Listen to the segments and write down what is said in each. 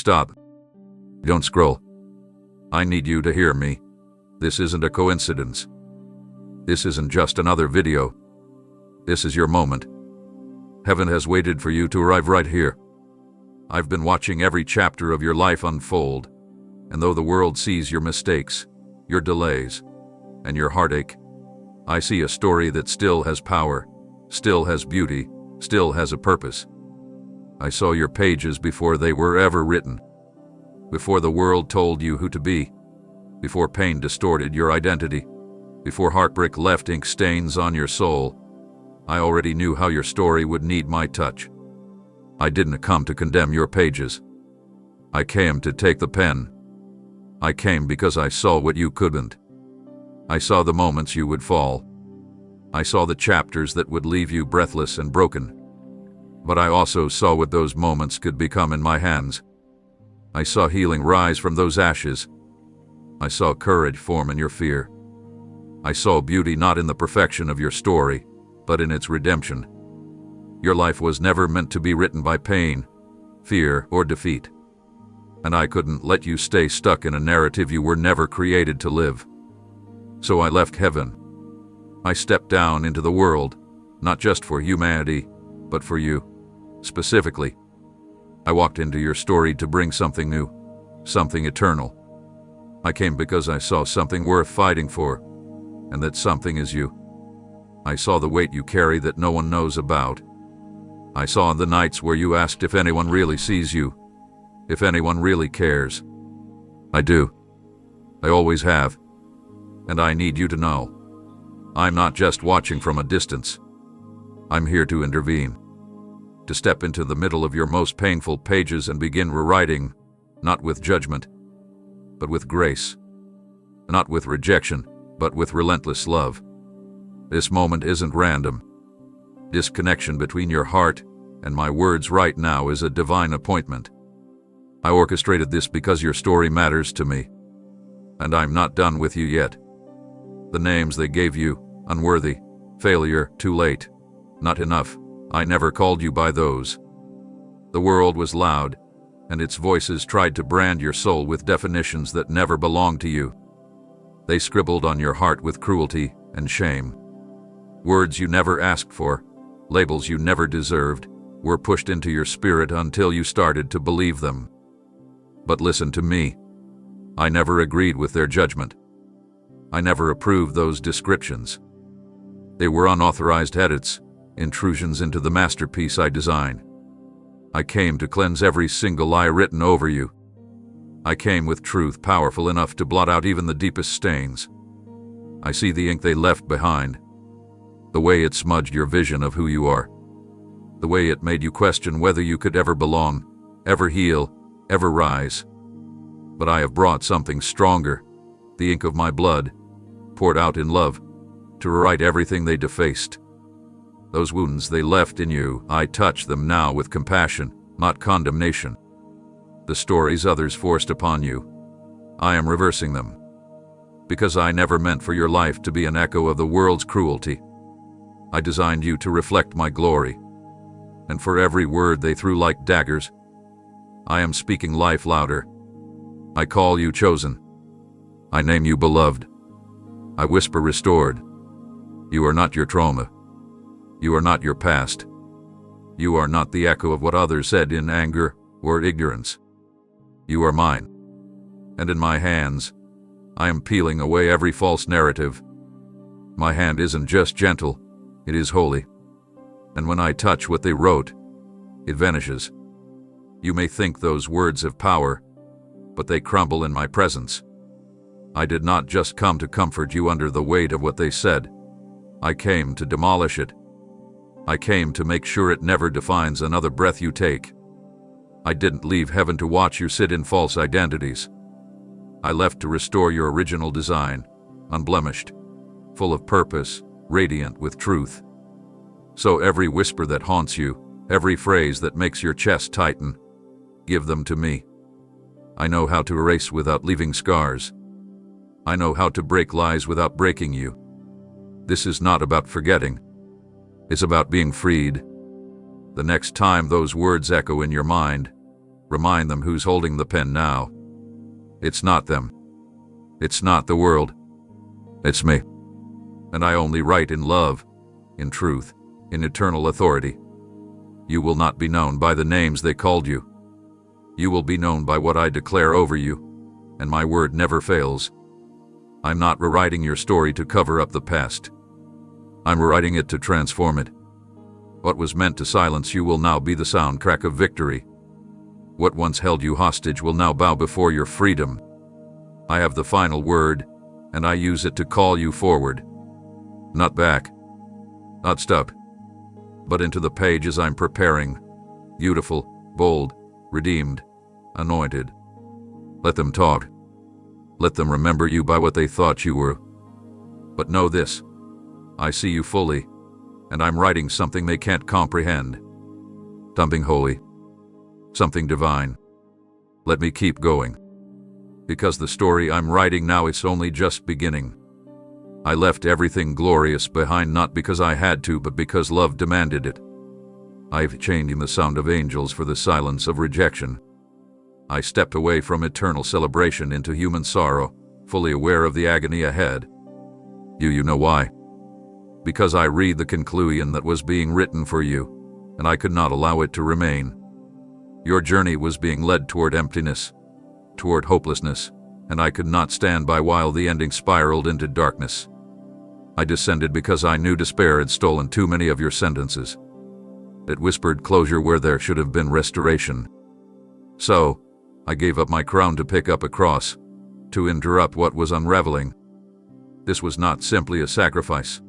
Stop. Don't scroll. I need you to hear me. This isn't a coincidence. This isn't just another video. This is your moment. Heaven has waited for you to arrive right here. I've been watching every chapter of your life unfold, and though the world sees your mistakes, your delays, and your heartache, I see a story that still has power, still has beauty, still has a purpose. I saw your pages before they were ever written, before the world told you who to be, before pain distorted your identity, before heartbreak left ink stains on your soul. I already knew how your story would need my touch. I didn't come to condemn your pages. I came to take the pen. I came because I saw what you couldn't. I saw the moments you would fall. I saw the chapters that would leave you breathless and broken. But I also saw what those moments could become in my hands. I saw healing rise from those ashes. I saw courage form in your fear. I saw beauty not in the perfection of your story, but in its redemption. Your life was never meant to be written by pain, fear, or defeat. And I couldn't let you stay stuck in a narrative you were never created to live. So I left heaven. I stepped down into the world, not just for humanity, but for you, specifically. I walked into your story to bring something new, something eternal. I came because I saw something worth fighting for, and that something is you. I saw the weight you carry that no one knows about. I saw the nights where you asked if anyone really sees you, if anyone really cares. I do. I always have. And I need you to know. I'm not just watching from a distance. I'm here to intervene. To step into the middle of your most painful pages and begin rewriting, not with judgment, but with grace. Not with rejection, but with relentless love. This moment isn't random. This connection between your heart and my words right now is a divine appointment. I orchestrated this because your story matters to me. And I'm not done with you yet. The names they gave you, unworthy, failure, too late, not enough, I never called you by those. The world was loud, and its voices tried to brand your soul with definitions that never belonged to you. They scribbled on your heart with cruelty and shame. Words you never asked for, labels you never deserved, were pushed into your spirit until you started to believe them. But listen to me. I never agreed with their judgment. I never approved those descriptions. They were unauthorized edits, intrusions into the masterpiece I designed. I came to cleanse every single lie written over you. I came with truth powerful enough to blot out even the deepest stains. I see the ink they left behind, the way it smudged your vision of who you are, the way it made you question whether you could ever belong, ever heal, ever rise. But I have brought something stronger, the ink of my blood, poured out in love, to rewrite everything they defaced. Those wounds they left in you, I touch them now with compassion, not condemnation. The stories others forced upon you, I am reversing them. Because I never meant for your life to be an echo of the world's cruelty. I designed you to reflect my glory. And for every word they threw like daggers, I am speaking life louder. I call you chosen. I name you beloved. I whisper restored. You are not your trauma. You are not your past. You are not the echo of what others said in anger or ignorance. You are mine. And in my hands, I am peeling away every false narrative. My hand isn't just gentle, it is holy. And when I touch what they wrote, it vanishes. You may think those words have power, but they crumble in my presence. I did not just come to comfort you under the weight of what they said. I came to demolish it. I came to make sure it never defines another breath you take. I didn't leave heaven to watch you sit in false identities. I left to restore your original design, unblemished, full of purpose, radiant with truth. So every whisper that haunts you, every phrase that makes your chest tighten, give them to me. I know how to erase without leaving scars. I know how to break lies without breaking you. This is not about forgetting. It's about being freed. The next time those words echo in your mind, Remind them who's holding the pen now. It's not them. It's not the world. It's me. And I only write in love, in truth, in eternal authority. You will not be known by the names they called you. You will be known by what I declare over you, and my word never fails. I'm not rewriting your story to cover up the past. I'm rewriting it to transform it. What was meant to silence you will now be the soundtrack of victory. What once held you hostage will now bow before your freedom. I have the final word, and I use it to call you forward. Not back, not stop, but into the pages I'm preparing. Beautiful, bold, redeemed, anointed. Let them talk. Let them remember you by what they thought you were. But know this, I see you fully, and I'm writing something they can't comprehend. Something holy, something divine. Let me keep going. Because the story I'm writing now is only just beginning. I left everything glorious behind not because I had to, but because love demanded it. I've changed the sound of angels for the silence of rejection. I stepped away from eternal celebration into human sorrow, fully aware of the agony ahead. You know why? Because I read the conclusion that was being written for you, and I could not allow it to remain. Your journey was being led toward emptiness, toward hopelessness, and I could not stand by while the ending spiraled into darkness. I descended because I knew despair had stolen too many of your sentences. It whispered closure where there should have been restoration. So, I gave up my crown to pick up a cross, to interrupt what was unraveling. This was not simply a sacrifice.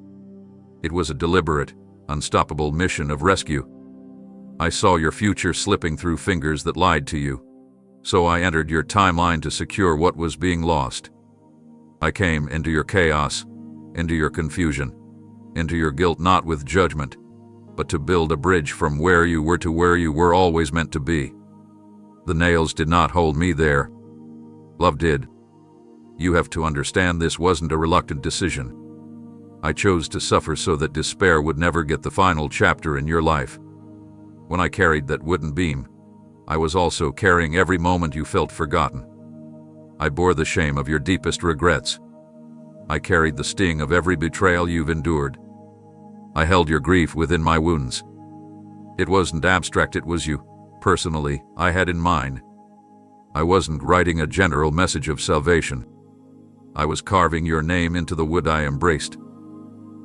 It was a deliberate, unstoppable mission of rescue. I saw your future slipping through fingers that lied to you, so I entered your timeline to secure what was being lost. I came into your chaos, into your confusion, into your guilt, not with judgment, but to build a bridge from where you were to where you were always meant to be. The nails did not hold me there. Love did. You have to understand this wasn't a reluctant decision. I chose to suffer so that despair would never get the final chapter in your life. When I carried that wooden beam, I was also carrying every moment you felt forgotten. I bore the shame of your deepest regrets. I carried the sting of every betrayal you've endured. I held your grief within my wounds. It wasn't abstract, it was you. Personally, I had in mind. I wasn't writing a general message of salvation. I was carving your name into the wood I embraced.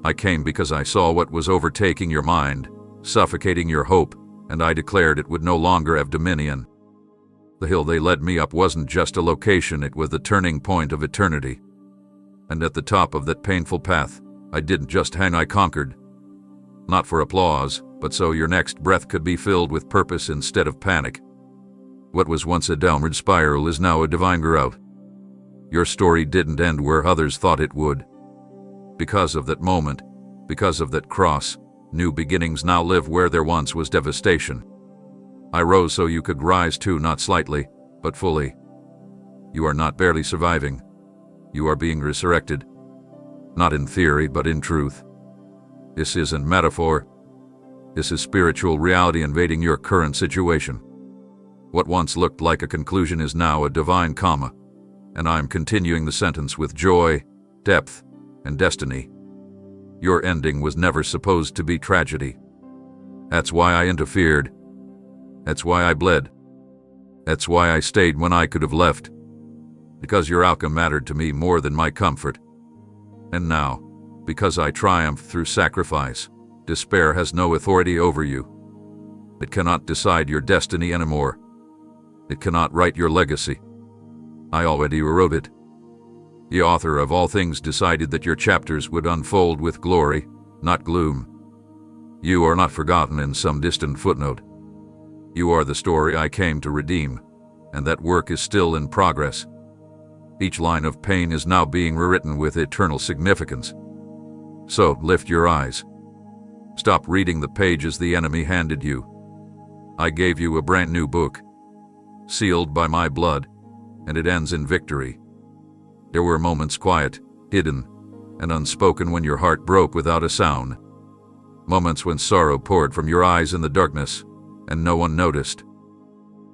I came because I saw what was overtaking your mind, suffocating your hope, and I declared it would no longer have dominion. The hill they led me up wasn't just a location, it was the turning point of eternity. And at the top of that painful path, I didn't just hang, I conquered. Not for applause, but so your next breath could be filled with purpose instead of panic. What was once a downward spiral is now a divine growth. Your story didn't end where others thought it would. Because of that moment, because of that cross, new beginnings now live where there once was devastation. I rose so you could rise too, not slightly, but fully. You are not barely surviving. You are being resurrected. Not in theory, but in truth. This isn't metaphor. This is spiritual reality invading your current situation. What once looked like a conclusion is now a divine comma, and I'm continuing the sentence with joy, depth, and destiny. Your ending was never supposed to be tragedy. That's why I interfered. That's why I bled. That's why I stayed when I could have left. Because your outcome mattered to me more than my comfort. And now, because I triumphed through sacrifice, despair has no authority over you. It cannot decide your destiny anymore. It cannot write your legacy. I already wrote it. The author of all things decided that your chapters would unfold with glory, not gloom. You are not forgotten in some distant footnote. You are the story I came to redeem, and that work is still in progress. Each line of pain is now being rewritten with eternal significance. So, lift your eyes. Stop reading the pages the enemy handed you. I gave you a brand new book, sealed by my blood, and it ends in victory. There were moments quiet, hidden, and unspoken when your heart broke without a sound. Moments when sorrow poured from your eyes in the darkness, and no one noticed.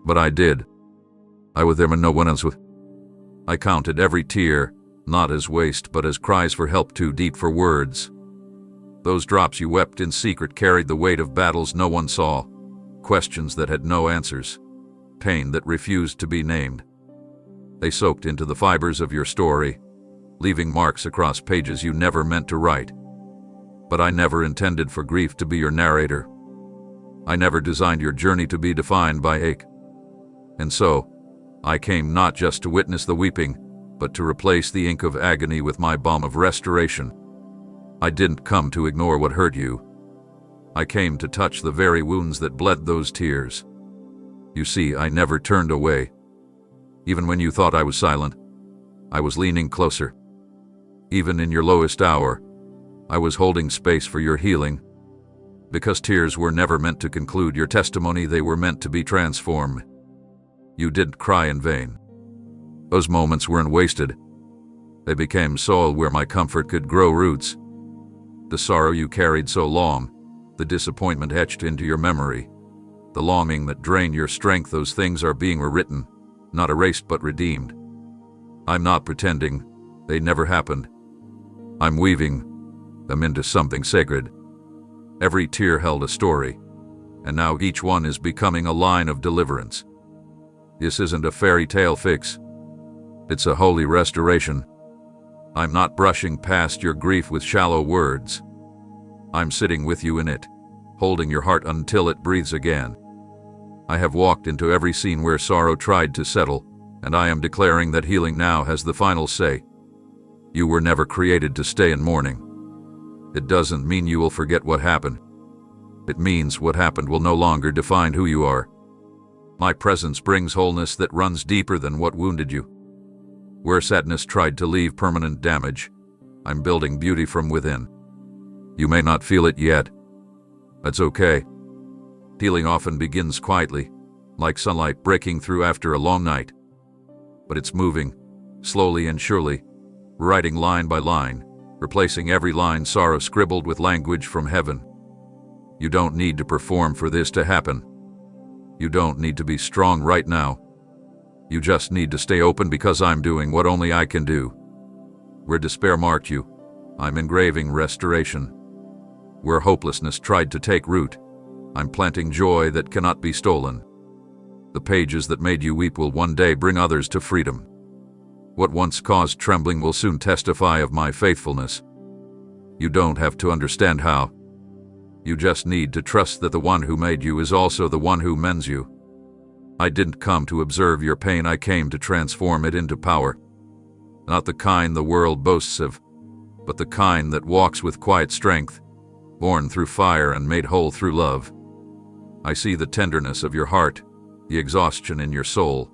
But I did. I was there when no one else was. I counted every tear, not as waste but as cries for help too deep for words. Those drops you wept in secret carried the weight of battles no one saw, questions that had no answers, pain that refused to be named. They soaked into the fibers of your story, leaving marks across pages you never meant to write. But I never intended for grief to be your narrator. I never designed your journey to be defined by ache. And so, I came not just to witness the weeping, but to replace the ink of agony with my balm of restoration. I didn't come to ignore what hurt you. I came to touch the very wounds that bled those tears. You see, I never turned away. Even when you thought I was silent, I was leaning closer. Even in your lowest hour, I was holding space for your healing. Because tears were never meant to conclude your testimony, they were meant to be transformed. You didn't cry in vain. Those moments weren't wasted. They became soil where my comfort could grow roots. The sorrow you carried so long, the disappointment etched into your memory, the longing that drained your strength, those things are being rewritten, not erased but redeemed. I'm not pretending they never happened. I'm weaving them into something sacred. Every tear held a story, and now each one is becoming a line of deliverance. This isn't a fairy tale fix. It's a holy restoration. I'm not brushing past your grief with shallow words. I'm sitting with you in it, holding your heart until it breathes again. I have walked into every scene where sorrow tried to settle, and I am declaring that healing now has the final say. You were never created to stay in mourning. It doesn't mean you will forget what happened. It means what happened will no longer define who you are. My presence brings wholeness that runs deeper than what wounded you. Where sadness tried to leave permanent damage, I'm building beauty from within. You may not feel it yet. That's okay. Healing often begins quietly, like sunlight breaking through after a long night. But it's moving, slowly and surely, writing line by line, replacing every line sorrow scribbled with language from heaven. You don't need to perform for this to happen. You don't need to be strong right now. You just need to stay open because I'm doing what only I can do. Where despair marked you, I'm engraving restoration. Where hopelessness tried to take root, I'm planting joy that cannot be stolen. The pages that made you weep will one day bring others to freedom. What once caused trembling will soon testify of my faithfulness. You don't have to understand how. You just need to trust that the one who made you is also the one who mends you. I didn't come to observe your pain, I came to transform it into power. Not the kind the world boasts of, but the kind that walks with quiet strength, born through fire and made whole through love. I see the tenderness of your heart, the exhaustion in your soul,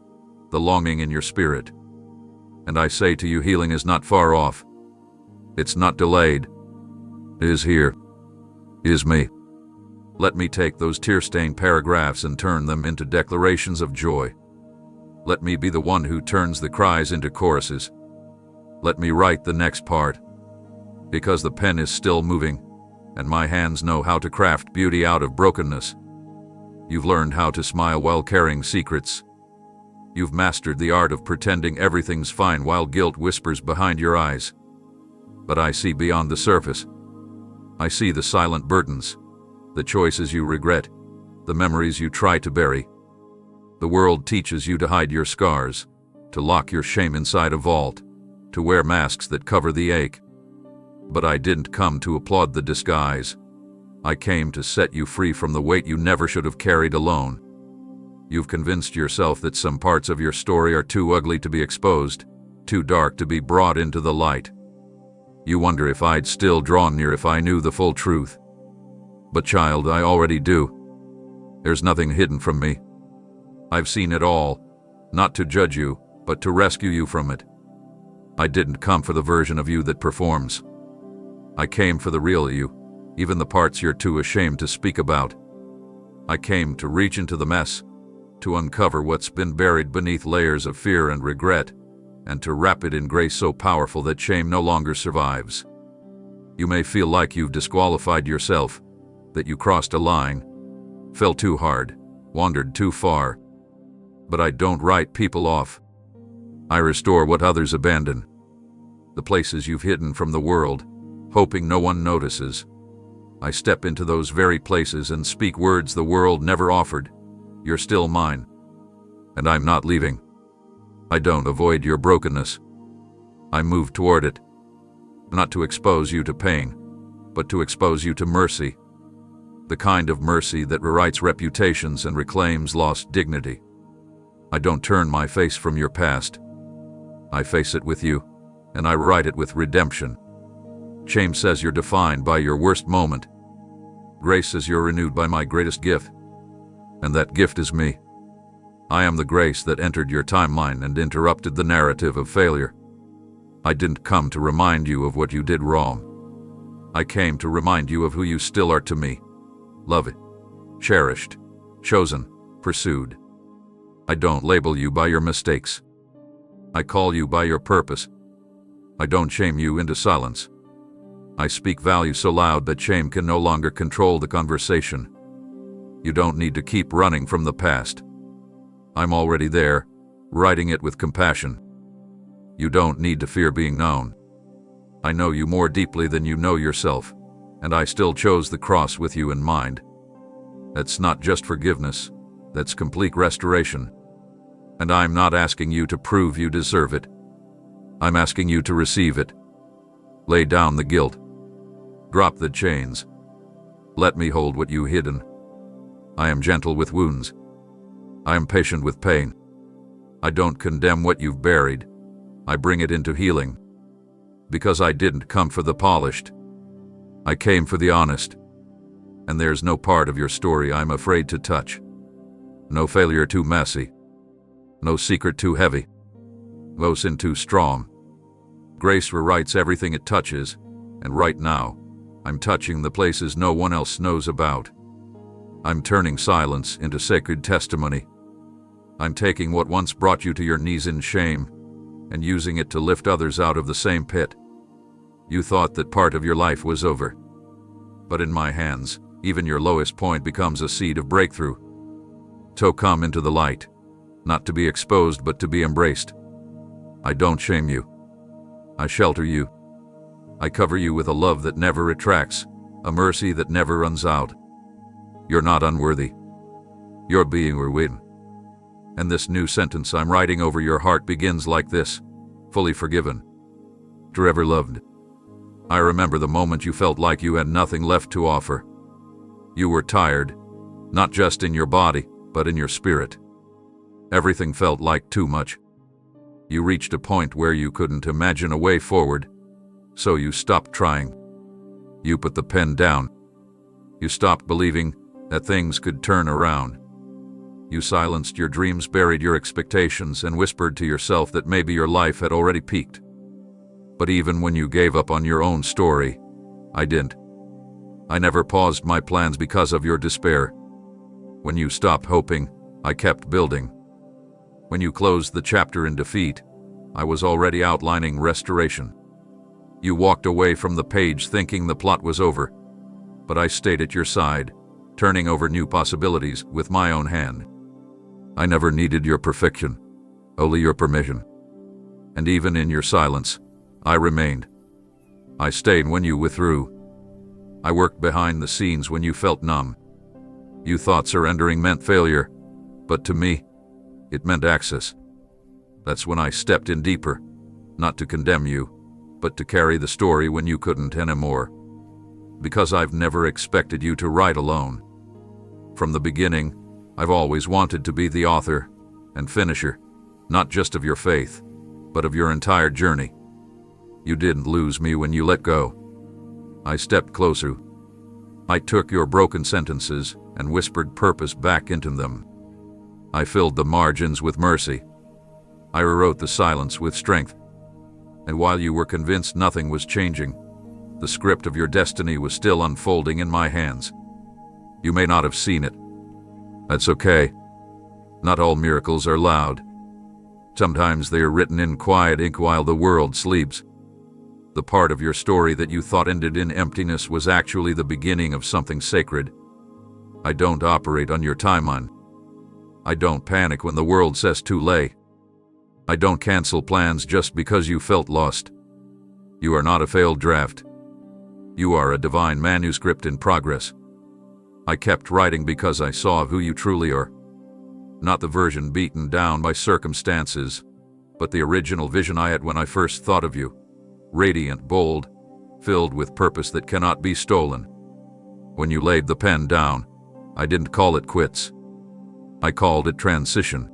the longing in your spirit. And I say to you, healing is not far off. It's not delayed. It is here. It is me. Let me take those tear-stained paragraphs and turn them into declarations of joy. Let me be the one who turns the cries into choruses. Let me write the next part. Because the pen is still moving, and my hands know how to craft beauty out of brokenness. You've learned how to smile while carrying secrets. You've mastered the art of pretending everything's fine while guilt whispers behind your eyes. But I see beyond the surface. I see the silent burdens, the choices you regret, the memories you try to bury. The world teaches you to hide your scars, to lock your shame inside a vault, to wear masks that cover the ache. But I didn't come to applaud the disguise. I came to set you free from the weight you never should have carried alone. You've convinced yourself that some parts of your story are too ugly to be exposed, too dark to be brought into the light. You wonder if I'd still draw near if I knew the full truth. But child, I already do. There's nothing hidden from me. I've seen it all, not to judge you, but to rescue you from it. I didn't come for the version of you that performs. I came for the real you, even the parts you're too ashamed to speak about. I came to reach into the mess, to uncover what's been buried beneath layers of fear and regret, and to wrap it in grace so powerful that shame no longer survives. You may feel like you've disqualified yourself, that you crossed a line, fell too hard, wandered too far. But I don't write people off. I restore what others abandon. The places you've hidden from the world, hoping no one notices. I step into those very places and speak words the world never offered. You're still mine. And I'm not leaving. I don't avoid your brokenness. I move toward it. Not to expose you to pain, but to expose you to mercy. The kind of mercy that rewrites reputations and reclaims lost dignity. I don't turn my face from your past. I face it with you, and I write it with redemption. Shame says you're defined by your worst moment. Grace says you're renewed by my greatest gift. And that gift is me. I am the grace that entered your timeline and interrupted the narrative of failure. I didn't come to remind you of what you did wrong. I came to remind you of who you still are to me. Loved, cherished, chosen, pursued. I don't label you by your mistakes. I call you by your purpose. I don't shame you into silence. I speak value so loud that shame can no longer control the conversation. You don't need to keep running from the past. I'm already there, writing it with compassion. You don't need to fear being known. I know you more deeply than you know yourself, and I still chose the cross with you in mind. That's not just forgiveness, that's complete restoration. And I'm not asking you to prove you deserve it. I'm asking you to receive it. Lay down the guilt. Drop the chains. Let me hold what you hidden. I am gentle with wounds. I am patient with pain. I don't condemn what you've buried. I bring it into healing. Because I didn't come for the polished. I came for the honest. And there's no part of your story I'm afraid to touch. No failure too messy. No secret too heavy. No sin too strong. Grace rewrites everything it touches, and right now, I'm touching the places no one else knows about. I'm turning silence into sacred testimony. I'm taking what once brought you to your knees in shame, and using it to lift others out of the same pit. You thought that part of your life was over. But in my hands, even your lowest point becomes a seed of breakthrough. So come into the light, not to be exposed but to be embraced. I don't shame you. I shelter you. I cover you with a love that never retracts, a mercy that never runs out. You're not unworthy. You're being written. And this new sentence I'm writing over your heart begins like this: fully forgiven. Forever loved. I remember the moment you felt like you had nothing left to offer. You were tired, not just in your body, but in your spirit. Everything felt like too much. You reached a point where you couldn't imagine a way forward, so you stopped trying. You put the pen down. You stopped believing that things could turn around. You silenced your dreams, buried your expectations, and whispered to yourself that maybe your life had already peaked. But even when you gave up on your own story, I didn't. I never paused my plans because of your despair. When you stopped hoping, I kept building. When you closed the chapter in defeat, I was already outlining restoration. You walked away from the page thinking the plot was over, but I stayed at your side, turning over new possibilities with my own hand. I never needed your perfection, only your permission. And even in your silence, I remained. I stayed when you withdrew. I worked behind the scenes when you felt numb. You thought surrendering meant failure, but to me, it meant access. That's when I stepped in deeper, not to condemn you, but to carry the story when you couldn't anymore. Because I've never expected you to write alone. From the beginning, I've always wanted to be the author and finisher, not just of your faith, but of your entire journey. You didn't lose me when you let go. I stepped closer. I took your broken sentences and whispered purpose back into them. I filled the margins with mercy. I rewrote the silence with strength. And while you were convinced nothing was changing, the script of your destiny was still unfolding in my hands. You may not have seen it. That's okay. Not all miracles are loud. Sometimes they are written in quiet ink while the world sleeps. The part of your story that you thought ended in emptiness was actually the beginning of something sacred. I don't operate on your timeline. I don't panic when the world says too late. I don't cancel plans just because you felt lost. You are not a failed draft. You are a divine manuscript in progress. I kept writing because I saw who you truly are. Not the version beaten down by circumstances, but the original vision I had when I first thought of you. Radiant, bold, filled with purpose that cannot be stolen. When you laid the pen down, I didn't call it quits. I called it transition.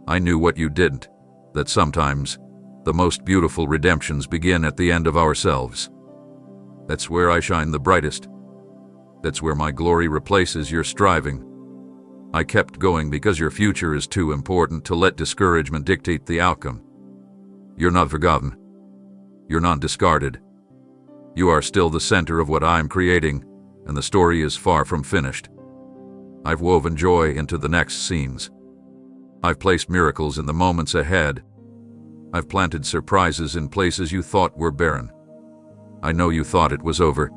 I knew what you didn't, that sometimes the most beautiful redemptions begin at the end of ourselves. That's where I shine the brightest. That's where my glory replaces your striving. I kept going because your future is too important to let discouragement dictate the outcome. You're not forgotten. You're not discarded. You are still the center of what I'm creating, and the story is far from finished. I've woven joy into the next scenes. I've placed miracles in the moments ahead. I've planted surprises in places you thought were barren. I know you thought it was over,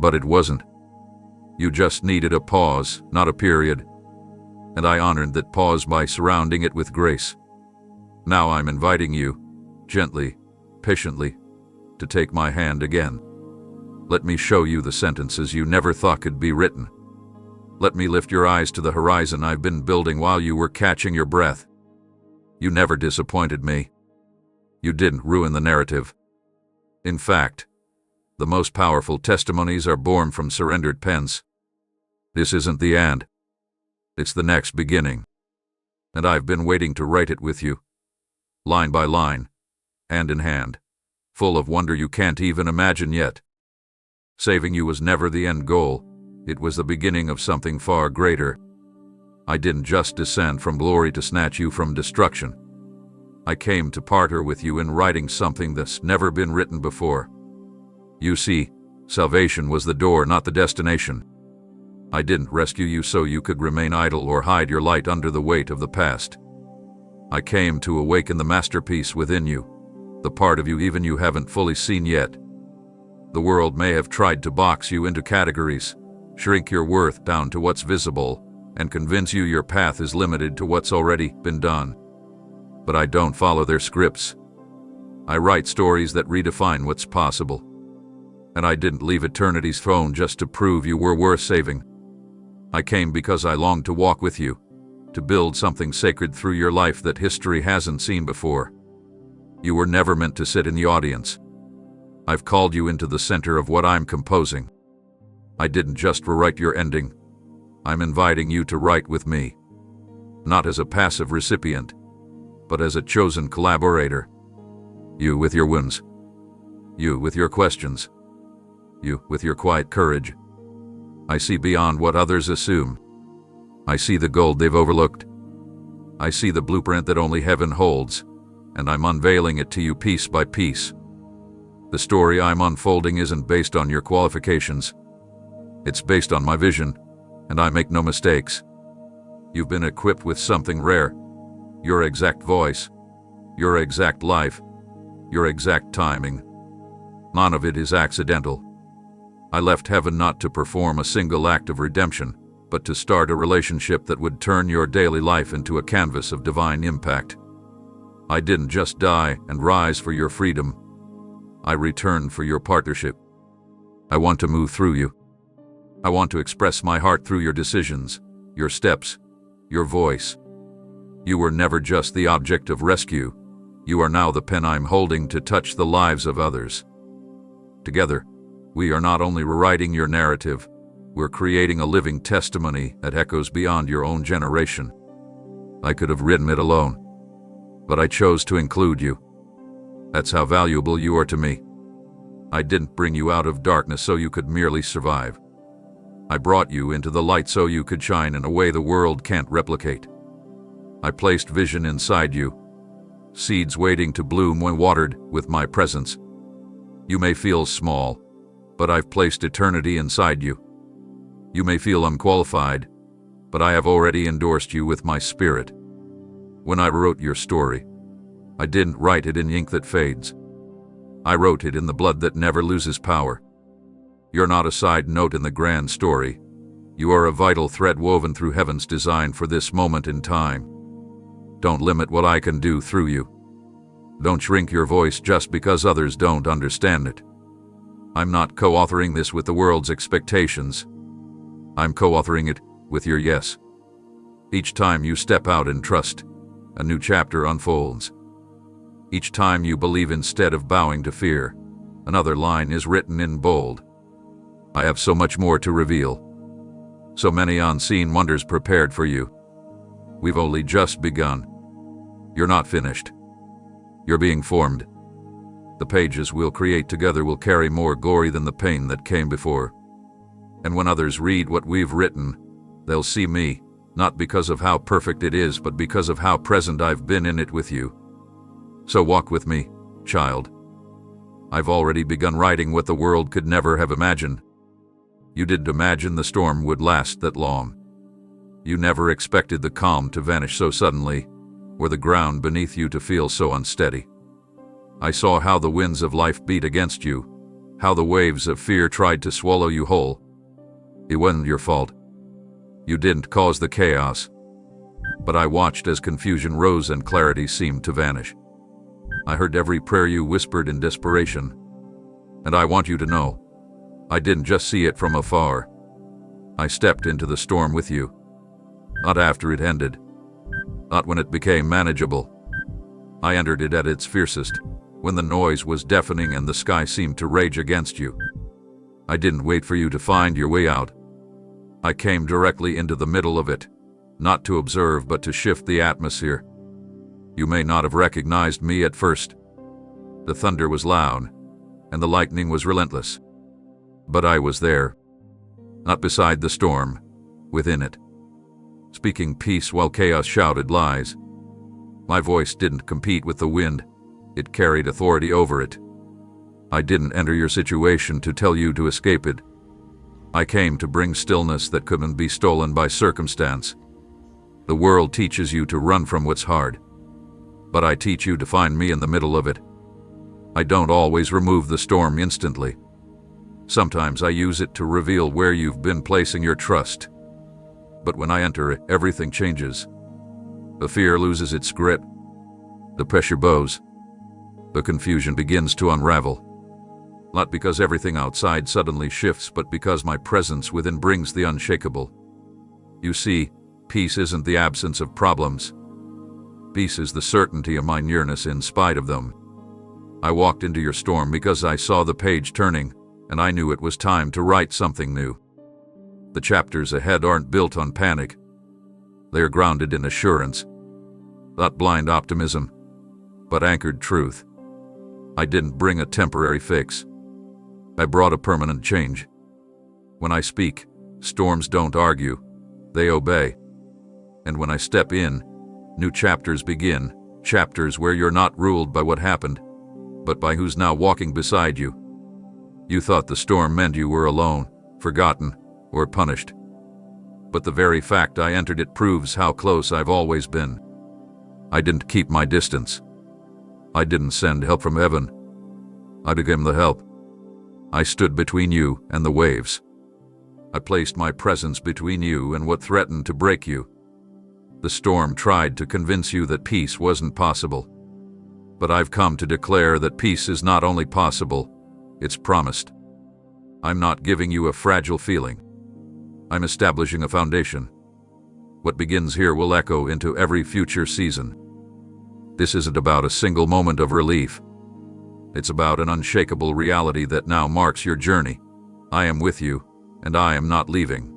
but it wasn't. You just needed a pause, not a period, and I honored that pause by surrounding it with grace. Now I'm inviting you, gently, patiently, to take my hand again. Let me show you the sentences you never thought could be written. Let me lift your eyes to the horizon I've been building while you were catching your breath. You never disappointed me. You didn't ruin the narrative. In fact, the most powerful testimonies are born from surrendered pens. This isn't the end. It's the next beginning. And I've been waiting to write it with you. Line by line, hand in hand, full of wonder you can't even imagine yet. Saving you was never the end goal. It was the beginning of something far greater. I didn't just descend from glory to snatch you from destruction. I came to partner with you in writing something that's never been written before. You see, salvation was the door, not the destination. I didn't rescue you so you could remain idle or hide your light under the weight of the past. I came to awaken the masterpiece within you, the part of you even you haven't fully seen yet. The world may have tried to box you into categories, shrink your worth down to what's visible, and convince you your path is limited to what's already been done. But I don't follow their scripts. I write stories that redefine what's possible. And I didn't leave eternity's throne just to prove you were worth saving. I came because I longed to walk with you, to build something sacred through your life that history hasn't seen before. You were never meant to sit in the audience. I've called you into the center of what I'm composing. I didn't just rewrite your ending. I'm inviting you to write with me. Not as a passive recipient, but as a chosen collaborator. You with your wounds. You with your questions. You with your quiet courage. I see beyond what others assume. I see the gold they've overlooked. I see the blueprint that only heaven holds, and I'm unveiling it to you piece by piece. The story I'm unfolding isn't based on your qualifications. It's based on my vision, and I make no mistakes. You've been equipped with something rare. Your exact voice, your exact life, your exact timing. None of it is accidental. I left heaven not to perform a single act of redemption, but to start a relationship that would turn your daily life into a canvas of divine impact. I didn't just die and rise for your freedom. I returned for your partnership. I want to move through you. I want to express my heart through your decisions, your steps, your voice. You were never just the object of rescue. You are now the pen I'm holding to touch the lives of others. Together, we are not only rewriting your narrative, we're creating a living testimony that echoes beyond your own generation. I could have written it alone, but I chose to include you. That's how valuable you are to me. I didn't bring you out of darkness so you could merely survive. I brought you into the light so you could shine in a way the world can't replicate. I placed vision inside you, seeds waiting to bloom when watered with my presence. You may feel small, but I've placed eternity inside you. You may feel unqualified, but I have already endorsed you with my spirit. When I wrote your story, I didn't write it in ink that fades. I wrote it in the blood that never loses power. You're not a side note in the grand story. You are a vital thread woven through heaven's design for this moment in time. Don't limit what I can do through you. Don't shrink your voice just because others don't understand it. I'm not co-authoring this with the world's expectations. I'm co-authoring it with your yes. Each time you step out in trust, a new chapter unfolds. Each time you believe instead of bowing to fear, another line is written in bold. I have so much more to reveal. So many unseen wonders prepared for you. We've only just begun. You're not finished. You're being formed. The pages we'll create together will carry more glory than the pain that came before. And when others read what we've written, they'll see me, not because of how perfect it is, but because of how present I've been in it with you. So walk with me, child. I've already begun writing what the world could never have imagined. You didn't imagine the storm would last that long. You never expected the calm to vanish so suddenly, or the ground beneath you to feel so unsteady. I saw how the winds of life beat against you, how the waves of fear tried to swallow you whole. It wasn't your fault. You didn't cause the chaos. But I watched as confusion rose and clarity seemed to vanish. I heard every prayer you whispered in desperation. And I want you to know, I didn't just see it from afar. I stepped into the storm with you. Not after it ended. Not when it became manageable. I entered it at its fiercest, when the noise was deafening and the sky seemed to rage against you. I didn't wait for you to find your way out. I came directly into the middle of it, not to observe but to shift the atmosphere. You may not have recognized me at first. The thunder was loud, and the lightning was relentless. But I was there, not beside the storm, within it, speaking peace while chaos shouted lies. My voice didn't compete with the wind, it carried authority over it. I didn't enter your situation to tell you to escape it. I came to bring stillness that couldn't be stolen by circumstance. The world teaches you to run from what's hard, but I teach you to find me in the middle of it. I don't always remove the storm instantly. Sometimes I use it to reveal where you've been placing your trust. But when I enter it, everything changes. The fear loses its grip. The pressure bows. The confusion begins to unravel. Not because everything outside suddenly shifts, but because my presence within brings the unshakable. You see, peace isn't the absence of problems. Peace is the certainty of my nearness in spite of them. I walked into your storm because I saw the page turning, and I knew it was time to write something new. The chapters ahead aren't built on panic. They are grounded in assurance. Not blind optimism, but anchored truth. I didn't bring a temporary fix. I brought a permanent change. When I speak, storms don't argue, they obey. And when I step in, new chapters begin, chapters where you're not ruled by what happened, but by who's now walking beside you. You thought the storm meant you were alone, forgotten, or punished. But the very fact I entered it proves how close I've always been. I didn't keep my distance. I didn't send help from heaven. I became the help. I stood between you and the waves. I placed my presence between you and what threatened to break you. The storm tried to convince you that peace wasn't possible. But I've come to declare that peace is not only possible, it's promised. I'm not giving you a fragile feeling. I'm establishing a foundation. What begins here will echo into every future season. This isn't about a single moment of relief. It's about an unshakable reality that now marks your journey. I am with you, and I am not leaving.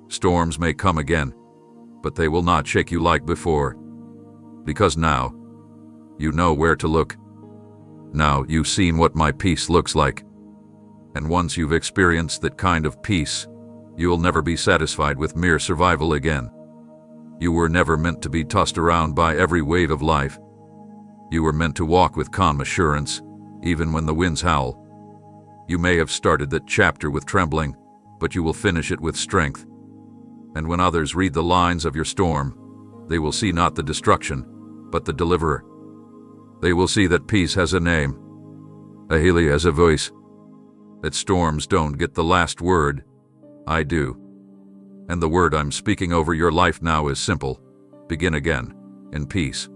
Storms may come again, but they will not shake you like before. Because now, you know where to look. Now you've seen what my peace looks like. And once you've experienced that kind of peace, you'll never be satisfied with mere survival again. You were never meant to be tossed around by every wave of life. You were meant to walk with calm assurance, even when the winds howl. You may have started that chapter with trembling, but you will finish it with strength. And when others read the lines of your storm, they will see not the destruction, but the deliverer. They will see that peace has a name, Ahili has a voice, that storms don't get the last word, I do. And the word I'm speaking over your life now is simple. Begin again, in peace.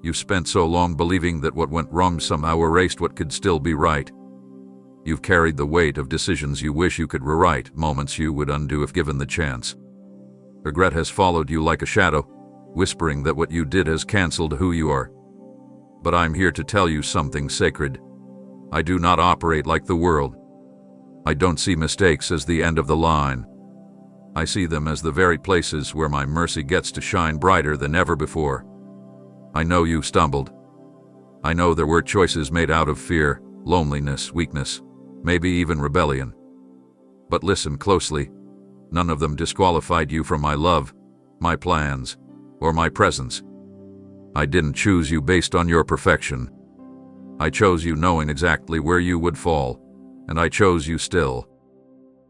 You've spent so long believing that what went wrong somehow erased what could still be right. You've carried the weight of decisions you wish you could rewrite, moments you would undo if given the chance. Regret has followed you like a shadow, whispering that what you did has canceled who you are. But I'm here to tell you something sacred. I do not operate like the world. I don't see mistakes as the end of the line. I see them as the very places where my mercy gets to shine brighter than ever before. I know you stumbled. I know there were choices made out of fear, loneliness, weakness, maybe even rebellion. But listen closely. None of them disqualified you from my love, my plans, or my presence. I didn't choose you based on your perfection. I chose you knowing exactly where you would fall, and I chose you still.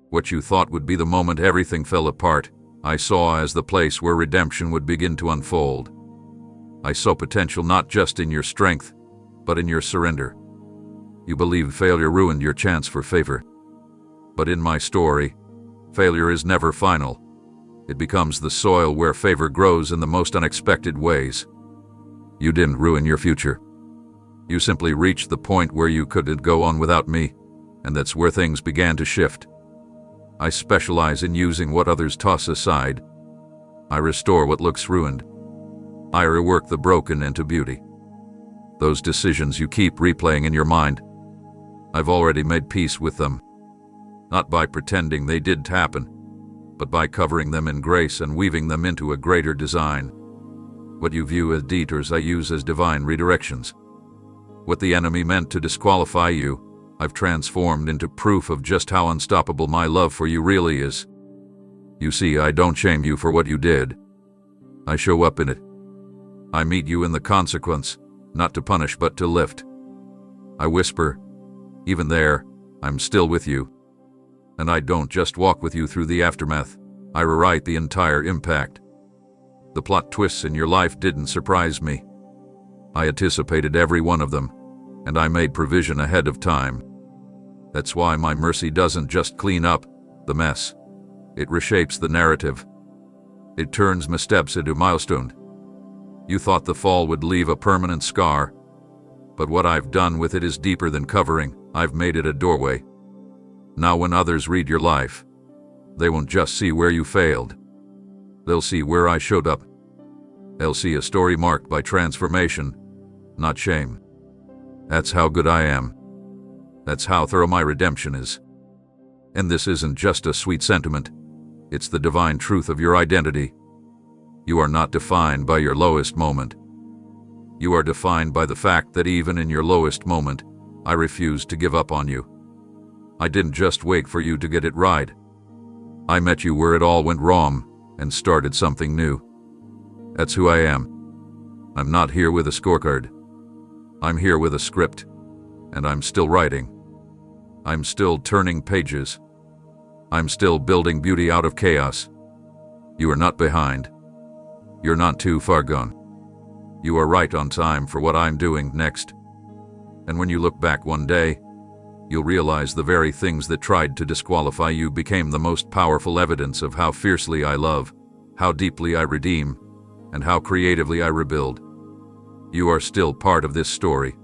What you thought would be the moment everything fell apart, I saw as the place where redemption would begin to unfold. I saw potential not just in your strength, but in your surrender. You believed failure ruined your chance for favor. But in my story, failure is never final. It becomes the soil where favor grows in the most unexpected ways. You didn't ruin your future. You simply reached the point where you couldn't go on without me, and that's where things began to shift. I specialize in using what others toss aside. I restore what looks ruined. I rework the broken into beauty. Those decisions you keep replaying in your mind, I've already made peace with them. Not by pretending they didn't happen, but by covering them in grace and weaving them into a greater design. What you view as detours I use as divine redirections. What the enemy meant to disqualify you, I've transformed into proof of just how unstoppable my love for you really is. You see, I don't shame you for what you did. I show up in it. I meet you in the consequence, not to punish but to lift. I whisper, even there, I'm still with you. And I don't just walk with you through the aftermath, I rewrite the entire impact. The plot twists in your life didn't surprise me. I anticipated every one of them, and I made provision ahead of time. That's why my mercy doesn't just clean up the mess. It reshapes the narrative. It turns missteps into milestones. You thought the fall would leave a permanent scar, but what I've done with it is deeper than covering. I've made it a doorway. Now when others read your life, they won't just see where you failed. They'll see where I showed up. They'll see a story marked by transformation, not shame. That's how good I am. That's how thorough my redemption is. And this isn't just a sweet sentiment. It's the divine truth of your identity. You are not defined by your lowest moment. You are defined by the fact that even in your lowest moment, I refused to give up on you. I didn't just wait for you to get it right. I met you where it all went wrong and started something new. That's who I am. I'm not here with a scorecard. I'm here with a script, and I'm still writing. I'm still turning pages. I'm still building beauty out of chaos. You are not behind. You're not too far gone. You are right on time for what I'm doing next. And when you look back one day, you'll realize the very things that tried to disqualify you became the most powerful evidence of how fiercely I love, how deeply I redeem, and how creatively I rebuild. You are still part of this story.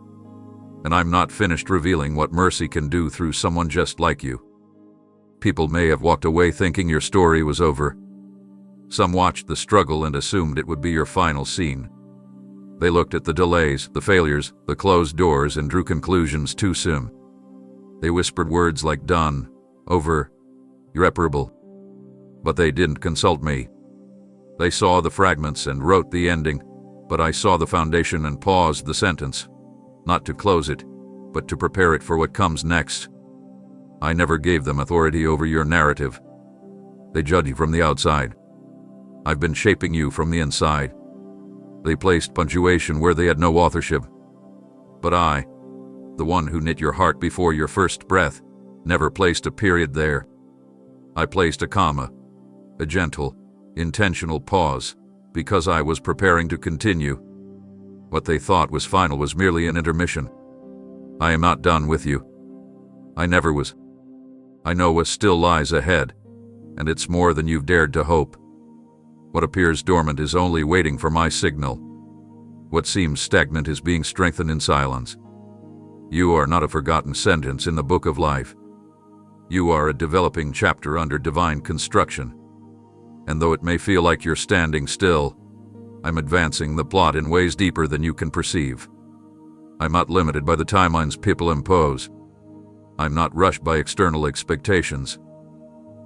And I'm not finished revealing what mercy can do through someone just like you. People may have walked away thinking your story was over. Some watched the struggle and assumed it would be your final scene. They looked at the delays, the failures, the closed doors, and drew conclusions too soon. They whispered words like done, over, irreparable. But they didn't consult me. They saw the fragments and wrote the ending, but I saw the foundation and paused the sentence, not to close it, but to prepare it for what comes next. I never gave them authority over your narrative. They judged you from the outside. I've been shaping you from the inside. They placed punctuation where they had no authorship. But I, the one who knit your heart before your first breath, never placed a period there. I placed a comma, a gentle, intentional pause, because I was preparing to continue. What they thought was final was merely an intermission. I am not done with you. I never was. I know what still lies ahead, and it's more than you've dared to hope. What appears dormant is only waiting for my signal. What seems stagnant is being strengthened in silence. You are not a forgotten sentence in the book of life. You are a developing chapter under divine construction. And though it may feel like you're standing still, I'm advancing the plot in ways deeper than you can perceive. I'm not limited by the timelines people impose. I'm not rushed by external expectations.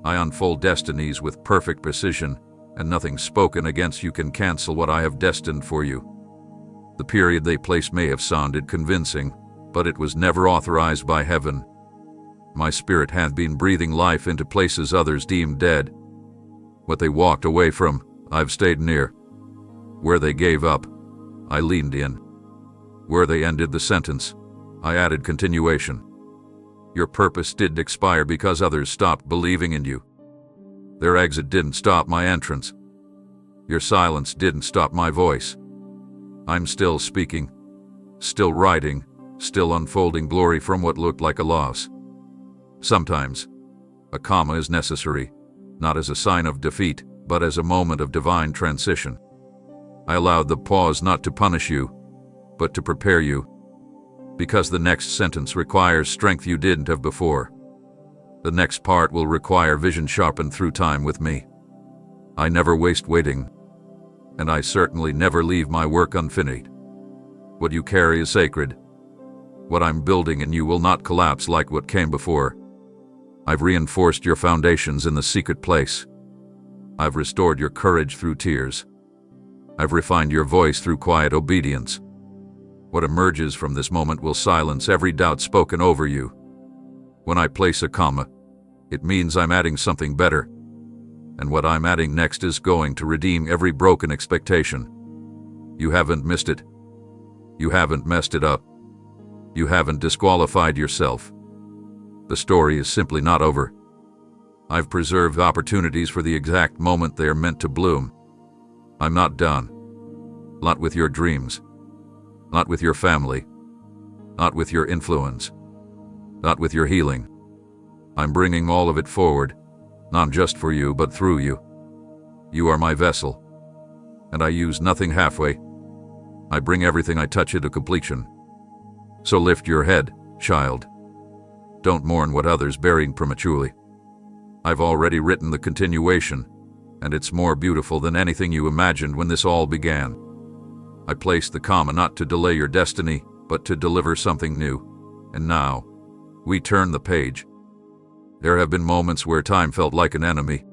I unfold destinies with perfect precision, and nothing spoken against you can cancel what I have destined for you. The period they placed may have sounded convincing, but it was never authorized by heaven. My spirit hath been breathing life into places others deemed dead. What they walked away from, I've stayed near. Where they gave up, I leaned in. Where they ended the sentence, I added continuation. Your purpose didn't expire because others stopped believing in you. Their exit didn't stop my entrance. Your silence didn't stop my voice. I'm still speaking, still writing, still unfolding glory from what looked like a loss. Sometimes, a comma is necessary, not as a sign of defeat, but as a moment of divine transition. I allowed the pause not to punish you, but to prepare you, because the next sentence requires strength you didn't have before. The next part will require vision sharpened through time with me. I never waste waiting, and I certainly never leave my work unfinished. What you carry is sacred. What I'm building in you will not collapse like what came before. I've reinforced your foundations in the secret place. I've restored your courage through tears. I've refined your voice through quiet obedience. What emerges from this moment will silence every doubt spoken over you. When I place a comma, it means I'm adding something better. And what I'm adding next is going to redeem every broken expectation. You haven't missed it. You haven't messed it up. You haven't disqualified yourself. The story is simply not over. I've preserved opportunities for the exact moment they are meant to bloom. I'm not done. Not with your dreams. Not with your family. Not with your influence. Not with your healing. I'm bringing all of it forward, not just for you, but through you. You are my vessel, and I use nothing halfway. I bring everything I touch into completion. So lift your head, child. Don't mourn what others buried prematurely. I've already written the continuation, and it's more beautiful than anything you imagined when this all began. I placed the comma not to delay your destiny, but to deliver something new. And now, we turn the page. There have been moments where time felt like an enemy.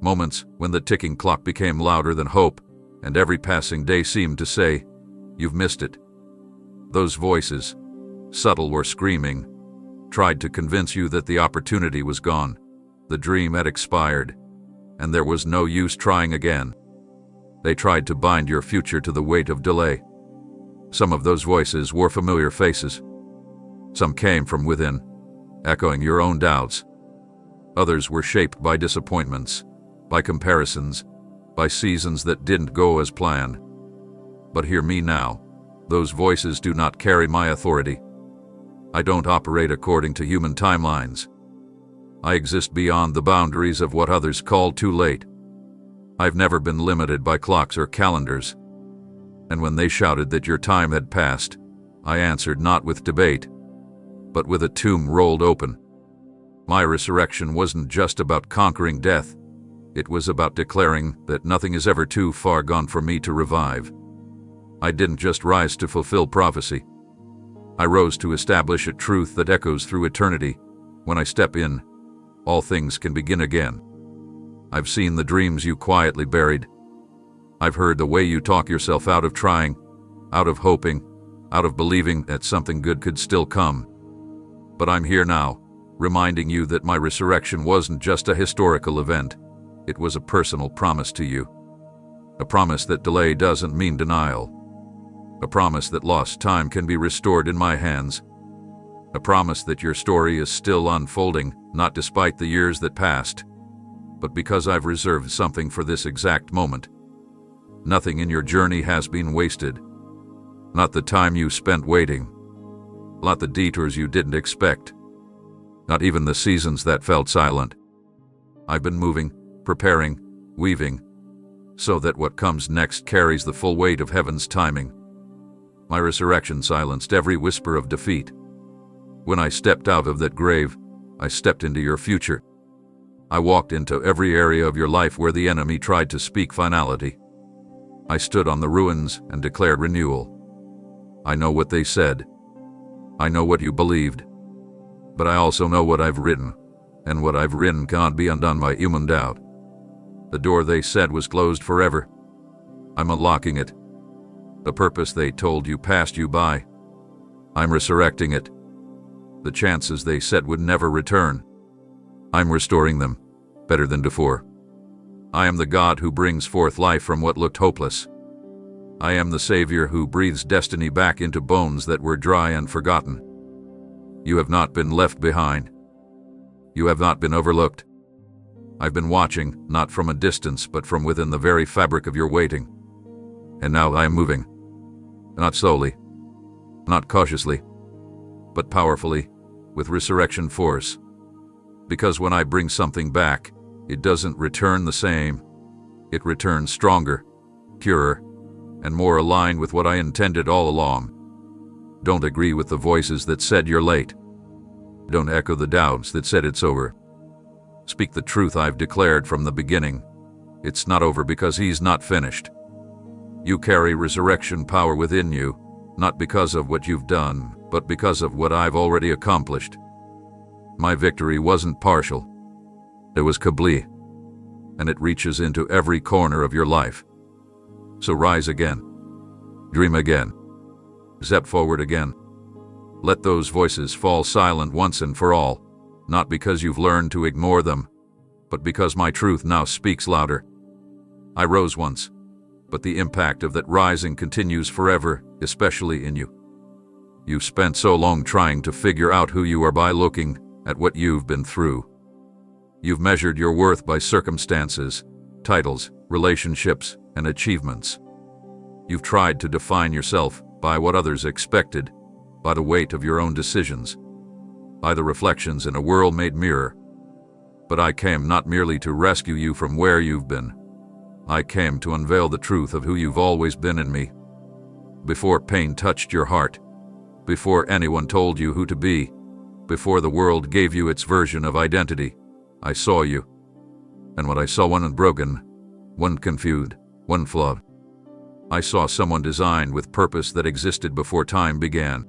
Moments when the ticking clock became louder than hope, and every passing day seemed to say, "You've missed it." Those voices, subtle or screaming, tried to convince you that the opportunity was gone, the dream had expired, and there was no use trying again. They tried to bind your future to the weight of delay. Some of those voices wore familiar faces. Some came from within, echoing your own doubts. Others were shaped by disappointments, by comparisons, by seasons that didn't go as planned. But hear me now. Those voices do not carry my authority. I don't operate according to human timelines. I exist beyond the boundaries of what others call too late. I've never been limited by clocks or calendars. And when they shouted that your time had passed, I answered not with debate, but with a tomb rolled open. My resurrection wasn't just about conquering death. It was about declaring that nothing is ever too far gone for me to revive. I didn't just rise to fulfill prophecy. I rose to establish a truth that echoes through eternity. When I step in, all things can begin again. I've seen the dreams you quietly buried. I've heard the way you talk yourself out of trying, out of hoping, out of believing that something good could still come. But I'm here now, reminding you that my resurrection wasn't just a historical event. It was a personal promise to you. A promise that delay doesn't mean denial. A promise that lost time can be restored in my hands. A promise that your story is still unfolding, not despite the years that passed, but because I've reserved something for this exact moment. Nothing in your journey has been wasted. Not the time you spent waiting. Not the detours you didn't expect. Not even the seasons that felt silent. I've been moving, preparing, weaving, so that what comes next carries the full weight of heaven's timing. My resurrection silenced every whisper of defeat. When I stepped out of that grave, I stepped into your future. I walked into every area of your life where the enemy tried to speak finality. I stood on the ruins and declared renewal. I know what they said. I know what you believed. But I also know what I've written, and what I've written can't be undone by human doubt. The door they said was closed forever. I'm unlocking it. The purpose they told you passed you by. I'm resurrecting it. The chances they said would never return. I'm restoring them, better than before. I am the God who brings forth life from what looked hopeless. I am the Savior who breathes destiny back into bones that were dry and forgotten. You have not been left behind. You have not been overlooked. I've been watching, not from a distance, but from within the very fabric of your waiting. And now I am moving. Not slowly, not cautiously, but powerfully, with resurrection force. Because when I bring something back, it doesn't return the same. It returns stronger, purer, and more aligned with what I intended all along. Don't agree with the voices that said you're late. Don't echo the doubts that said it's over. Speak the truth I've declared from the beginning. It's not over because he's not finished. You carry resurrection power within you, not because of what you've done, but because of what I've already accomplished. My victory wasn't partial. It was complete, and it reaches into every corner of your life. So rise again. Dream again. Step forward again. Let those voices fall silent once and for all, not because you've learned to ignore them, but because my truth now speaks louder. I rose once, but the impact of that rising continues forever, especially in you. You've spent so long trying to figure out who you are by looking at what you've been through. You've measured your worth by circumstances, titles, relationships, and achievements. You've tried to define yourself by what others expected, by the weight of your own decisions, by the reflections in a world-made mirror. But I came not merely to rescue you from where you've been. I came to unveil the truth of who you've always been in me. Before pain touched your heart, before anyone told you who to be, before the world gave you its version of identity, I saw you. And when I saw one unbroken, one confused, one flawed, I saw someone designed with purpose that existed before time began.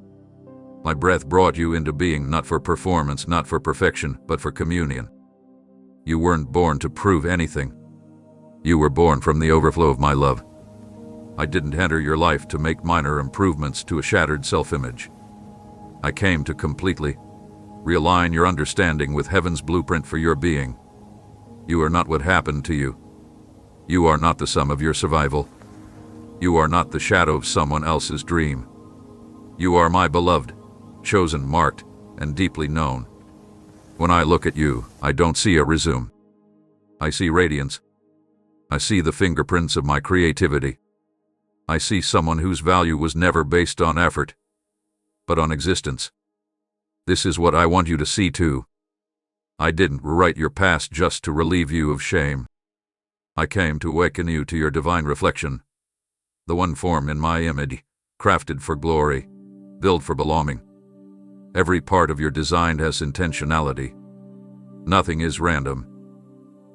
My breath brought you into being, not for performance, not for perfection, but for communion. You weren't born to prove anything. You were born from the overflow of my love. I didn't enter your life to make minor improvements to a shattered self-image. I came to completely realign your understanding with heaven's blueprint for your being. You are not what happened to you. You are not the sum of your survival. You are not the shadow of someone else's dream. You are my beloved, chosen, marked, and deeply known. When I look at you, I don't see a resume. I see radiance. I see the fingerprints of my creativity. I see someone whose value was never based on effort, but on existence. This is what I want you to see too. I didn't rewrite your past just to relieve you of shame. I came to awaken you to your divine reflection, the one form in my image, crafted for glory, built for belonging. Every part of your design has intentionality. Nothing is random.